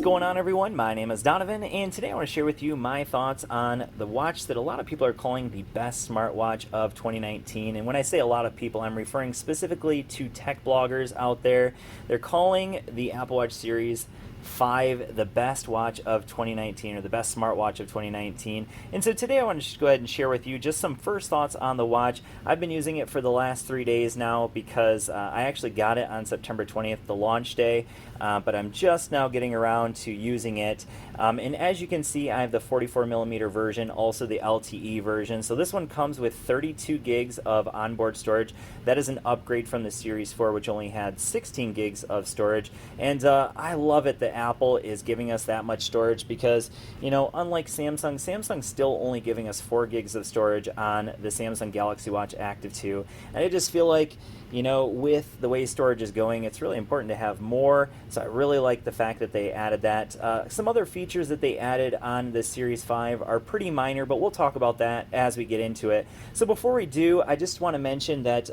going on, everyone? My name is Donovan, and today I want to share with you my thoughts on the watch that a lot of people are calling the best smartwatch of 2019. And when I say a lot of people, I'm referring specifically to tech bloggers out there. They're calling the Apple Watch Series 5 the best watch of 2019, or the best smartwatch of 2019. And so today I want to go ahead and share with you just some first thoughts on the watch. I've been using it for the last 3 days now because I actually got it on September 20th, the launch day, but I'm just now getting around to using it. And as you can see, I have the 44mm version, also the LTE version. So this one comes with 32 gigs of onboard storage. That is an upgrade from the Series 4, which only had 16 gigs of storage. And I love it that Apple is giving us that much storage because, you know, unlike Samsung's still only giving us 4 gigs of storage on the Samsung Galaxy Watch Active 2. And I just feel like, you know, with the way storage is going, it's really important to have more. So I really like the fact that they added that. Some other features that they added on the Series 5 are pretty minor, but we'll talk about that as we get into it. So before we do, I just want to mention that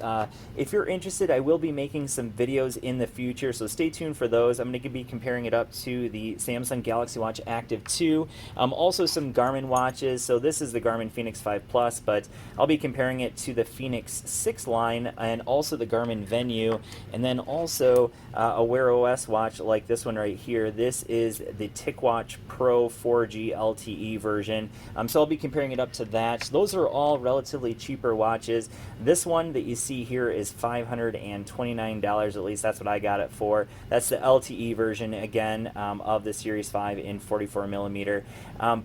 if you're interested, I will be making some videos in the future, so stay tuned for those. I'm going to be comparing it up to the Samsung Galaxy Watch Active 2. Also some Garmin watches. So this is the Garmin Fenix 5 Plus, but I'll be comparing it to the Fenix 6 line and also the Garmin Venue, and then also a Wear OS watch like this one right here. This is the TicWatch Pro 4G LTE version. So I'll be comparing it up to that. Those are all relatively cheaper watches. This one that you see here is $529, at least that's what I got it for. That's the LTE version again of the Series 5 in 44mm.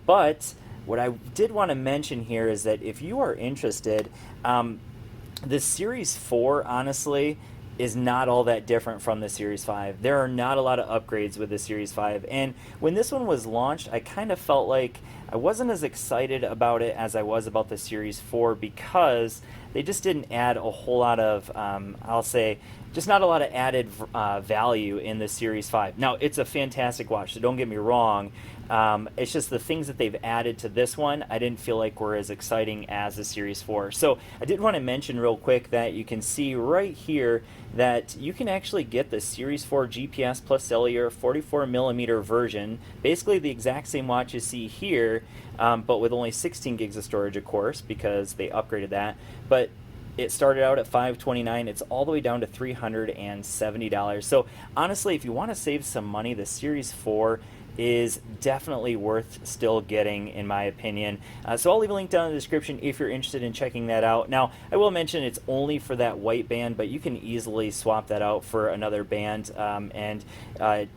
But what I did want to mention here is that if you are interested, the Series 4, honestly, is not all that different from the Series 5. There are not a lot of upgrades with the Series 5. And when this one was launched, I kind of felt like I wasn't as excited about it as I was about the Series 4 because they just didn't add a whole lot of, I'll say, just not a lot of added value in the Series 5. Now, it's a fantastic watch, so don't get me wrong. It's just the things that they've added to this one I didn't feel like were as exciting as the Series 4. So I did want to mention real quick that you can see right here that you can actually get the Series 4 GPS plus cellular 44mm version, basically the exact same watch you see here, but with only 16 gigs of storage, of course, because they upgraded that. But it started out at $529. It's all the way down to $370. So honestly, if you want to save some money, the Series 4 is definitely worth still getting, in my opinion. So I'll leave a link down in the description if you're interested in checking that out. Now, I will mention it's only for that white band, but you can easily swap that out for another band, and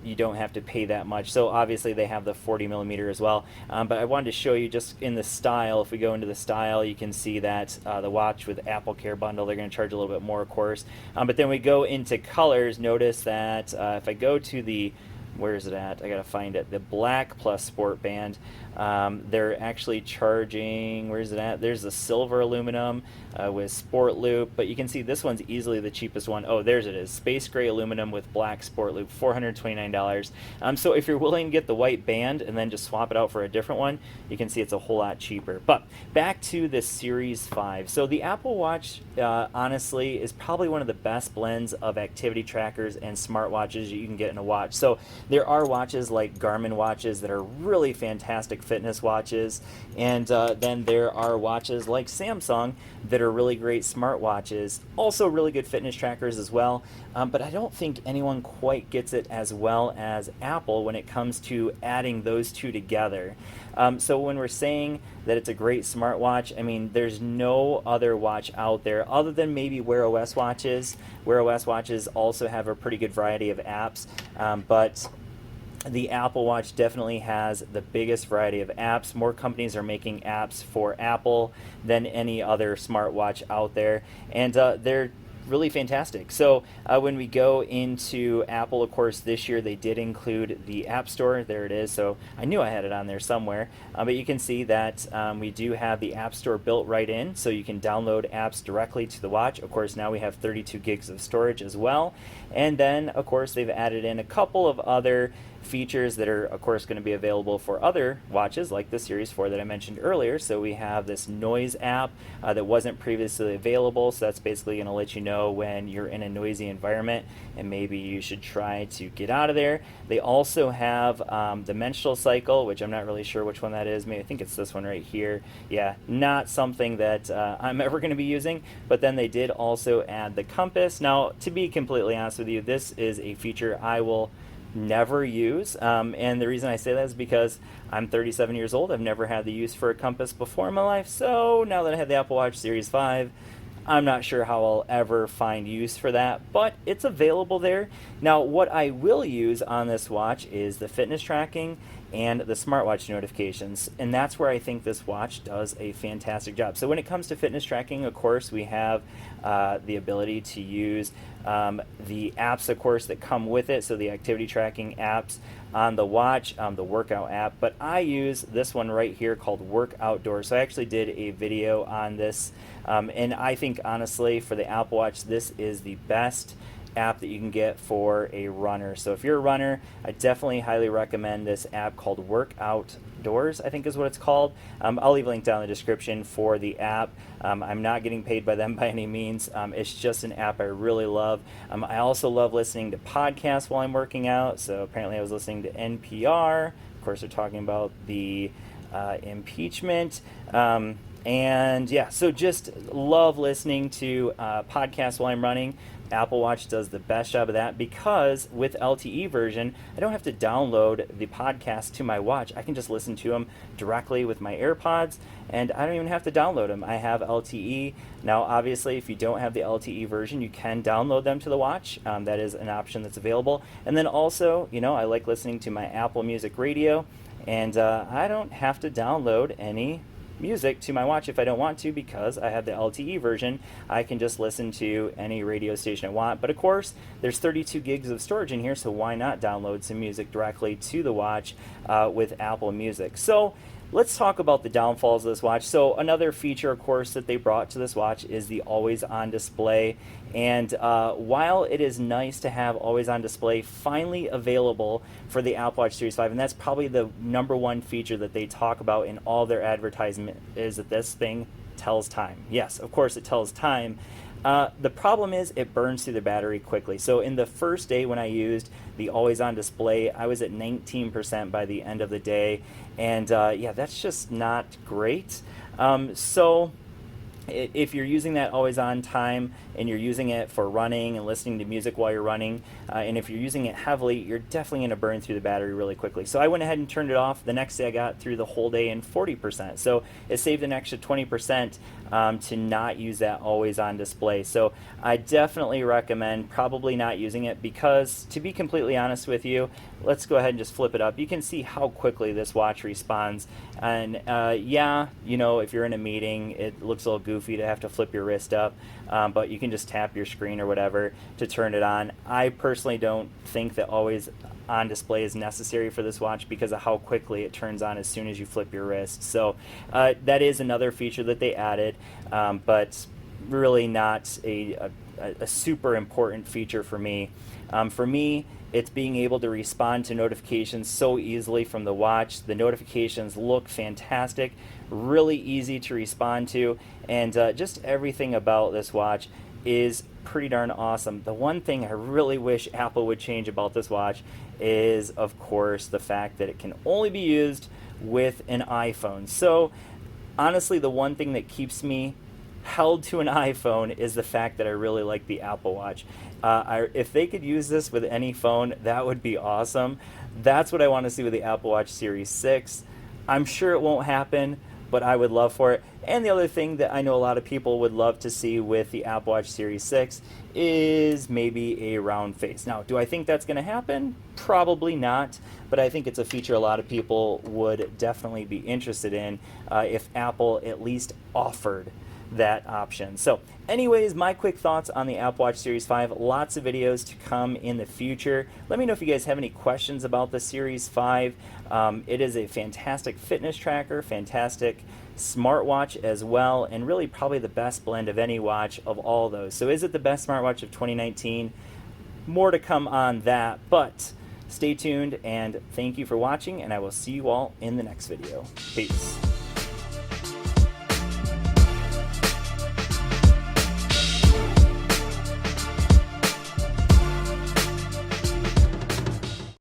you don't have to pay that much. So obviously they have the 40mm as well, but I wanted to show you just in the style. If we go into the style, you can see that the watch with Apple Care bundle, they're going to charge a little bit more, of course. But then we go into colors. Notice that if I go to the, where is it at? I gotta find it. The black plus sport band. They're actually charging, where is it at? There's the silver aluminum with sport loop, but you can see this one's easily the cheapest one. Oh, there's it is. Space gray aluminum with black sport loop, $429. So if you're willing to get the white band and then just swap it out for a different one, you can see it's a whole lot cheaper. But back to the Series 5. So the Apple Watch, honestly, is probably one of the best blends of activity trackers and smartwatches you can get in a watch. So there are watches like Garmin watches that are really fantastic fitness watches, and then there are watches like Samsung that are really great smartwatches, also really good fitness trackers as well, but I don't think anyone quite gets it as well as Apple when it comes to adding those two together. So when we're saying that it's a great smartwatch, I mean, there's no other watch out there other than maybe Wear OS watches. Wear OS watches also have a pretty good variety of apps, but the Apple Watch definitely has the biggest variety of apps. More companies are making apps for Apple than any other smartwatch out there, and they're really fantastic. So when we go into Apple, of course, this year they did include the App Store. There it is. So I knew I had it on there somewhere. But you can see that we do have the App Store built right in, so you can download apps directly to the watch. Of course, now we have 32 gigs of storage as well. And then, of course, they've added in a couple of other features that are, of course, going to be available for other watches like the Series 4 that I mentioned earlier. So we have this noise app that wasn't previously available. So that's basically going to let you know when you're in a noisy environment and maybe you should try to get out of there. They also have the menstrual cycle, which I'm not really sure which one that is. Maybe I think it's this one right here. Yeah, not something that I'm ever going to be using. But then they did also add the compass. Now, to be completely honest with you, this is a feature I will never use. And the reason I say that is because I'm 37 years old. I've never had the use for a compass before in my life. So now that I have the Apple Watch Series 5, I'm not sure how I'll ever find use for that, but it's available there. Now, what I will use on this watch is the fitness tracking and the smartwatch notifications, and that's where I think this watch does a fantastic job. So when it comes to fitness tracking, of course, we have the ability to use the apps, of course, that come with it, so the activity tracking apps on the watch, the workout app, but I use this one right here called Work Outdoors. So I actually did a video on this, and I think, honestly, for the Apple Watch, this is the best app that you can get for a runner. So if you're a runner, I definitely highly recommend this app called Work Outdoors, I think is what it's called. I'll leave a link down in the description for the app. I'm not getting paid by them by any means. It's just an app I really love. I also love listening to podcasts while I'm working out. So apparently I was listening to NPR. Of course, they're talking about the impeachment. And yeah, so just love listening to podcasts while I'm running. Apple Watch does the best job of that because with LTE version, I don't have to download the podcast to my watch. I can just listen to them directly with my AirPods, and I don't even have to download them. I have LTE. Now, obviously, if you don't have the LTE version, you can download them to the watch. That is an option that's available. And then also, I like listening to my Apple Music radio, and I don't have to download any music to my watch if I don't want to because I have the LTE version. I can just listen to any radio station I want. But of course, there's 32 gigs of storage in here, so why not download some music directly to the watch with Apple Music? So let's talk about the downfalls of this watch. So another feature, of course, that they brought to this watch is the always-on display. And while it is nice to have always-on display finally available for the Apple Watch Series 5, and that's probably the number one feature that they talk about in all their advertisement, is that this thing tells time. Yes, of course it tells time. The problem is it burns through the battery quickly. So in the first day when I used the always-on display, I was at 19% by the end of the day. And yeah, that's just not great. So if you're using that always-on time and you're using it for running and listening to music while you're running, and if you're using it heavily, you're definitely going to burn through the battery really quickly. So I went ahead and turned it off. The next day I got through the whole day in 40%. So it saved an extra 20% to not use that always-on display. So I definitely recommend probably not using it because, to be completely honest with you, let's go ahead and just flip it up. You can see how quickly this watch responds. And yeah, if you're in a meeting, it looks a little goofy to have to flip your wrist up, but you can just tap your screen or whatever to turn it on. I personally don't think that always on display is necessary for this watch because of how quickly it turns on as soon as you flip your wrist. So that is another feature that they added, but really not a super important feature for me. For me, it's being able to respond to notifications so easily from the watch. The notifications look fantastic, really easy to respond to, and just everything about this watch is pretty darn awesome. The one thing I really wish Apple would change about this watch is, of course, the fact that it can only be used with an iPhone. So honestly, the one thing that keeps me held to an iPhone is the fact that I really like the Apple Watch. If they could use this with any phone, that would be awesome. That's what I want to see with the Apple Watch Series 6. I'm sure it won't happen, but I would love for it. And the other thing that I know a lot of people would love to see with the Apple Watch Series 6 is maybe a round face. Now, do I think that's going to happen? Probably not, but I think it's a feature a lot of people would definitely be interested in if Apple at least offered that option. So anyways, my quick thoughts on the Apple Watch Series 5. Lots of videos to come in the future. Let me know if you guys have any questions about the Series 5. It is a fantastic fitness tracker, fantastic smartwatch as well, and really probably the best blend of any watch of all those. So is it the best smartwatch of 2019? More to come on that, but Stay tuned, and thank you for watching, and I will see you all in the next video. Peace.